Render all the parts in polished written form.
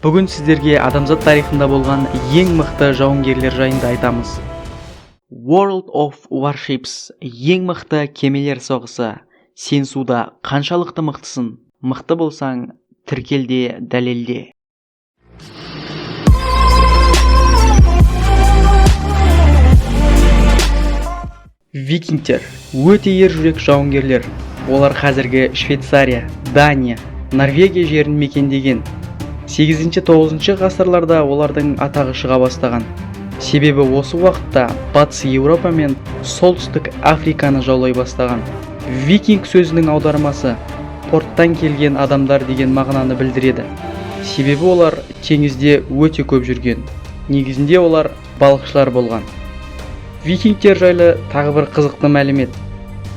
Бүгін сіздерге адамзат тарихында болған ең мықты жауынгерлер жайында айтамыз. World of Warships ең мықты кемелер соғысы. Сен суда қаншалықты мықтысың? Мықты болсаң, тіркелде, дәлелде. Викингтер өте ержүрек жауынгерлер. Олар қазіргі Швейцария, Дания, Норвегия жерін мекендеген. 8-9 ғасырларда олардың атағы шыға бастаған. Себебі осы уақытта батыс Еуропа мен солтүстік Африканы жаулай бастаған. Викинг сөзінің аудармасы порттан келген адамдар деген мағынаны білдіреді. Себебі олар теңізде өте көп жүрген. Негізінде олар балықшылар болған. Викингтер жайлы тағы бір қызықты мәлімет.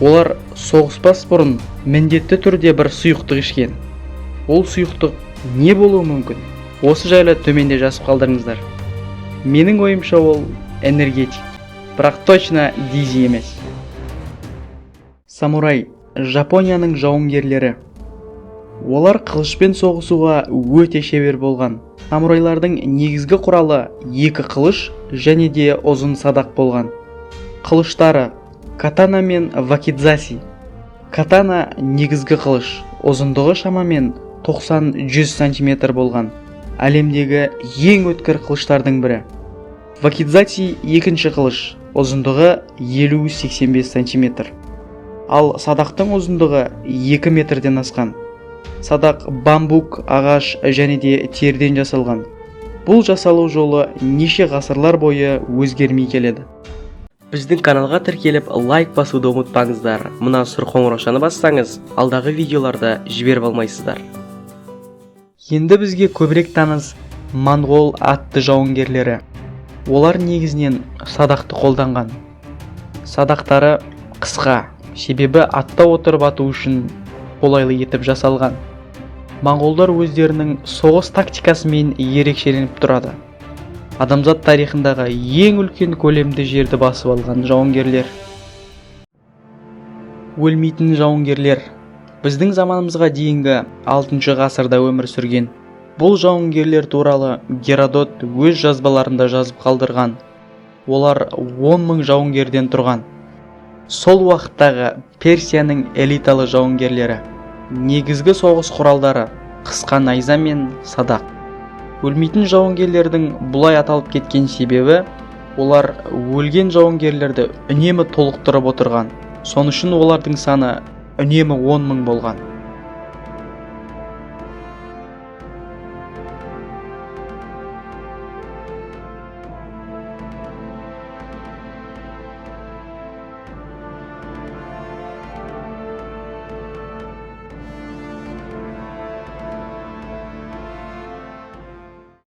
Олар соғыспас бұрын міндетті түрде бір сұйықтық ішкен. Ол сұйықтық не болуы мүмкін? Осы жайлы төменде жазып қалдырыңыздар. Менің ойымша ол энергетик, бірақ точно дизи емес. Самурай Жапонияның жауынгерлері. Олар қылышпен соғысуға өте шебер болған. Самурайлардың негізгі құралы 2 қылыш және де ұзын садақ болған. Қылыштары катана мен вакидзаси. Катана негізгі қылыш, ұзындығы шамамен 90-100 см болған. Әлемдегі ең өткір қылыштардың бірі. Вакидзаси екінші қылыш, ұзындығы 50-85 см. Ал садақтың ұзындығы 2 метрден асқан. Садақ бамбук, ағаш және де терден жасалған. Бұл жасалу жолы неше ғасырлар бойы өзгермей келеді. Біздің каналға тіркеліп лайк басуды ұмытпаңыздар. Мына сұр қоңыраушаны бассаңыз, алдағы видеоларды жіберіп алмайсыздар. Енді бізге көбірек таныс моңғол атты жауынгерлері. Олар негізінен садақты қолданған. Садақтары қысқа, себебі атта отырып ату үшін қолайлы етіп жасалған. Моңғолдар өздерінің соғыс тактикасымен ерекшеленіп тұрады. Адамзат тарихындағы ең үлкен көлемді жерді басып алған жауынгерлер. Өлмейтін жауынгерлер. Біздің заманымызға дейінгі 6 ғасырда өмір сүрген. Бұл жауынгерлер туралы Геродот өз жазбаларында жазып қалдырған. Олар 10 000 жауынгерден тұрған. Сол уақыттағы Персияның элиталы жауынгерлері. Негізгі соғыс құралдары қысқа найза мен садақ. Өлмейтін жауынгерлердің бұлай аталып кеткен себебі, олар өлген жауынгерлерді үнемі толықтырып отырған. Соны үшін олардың саны үнемі 10 000 болған.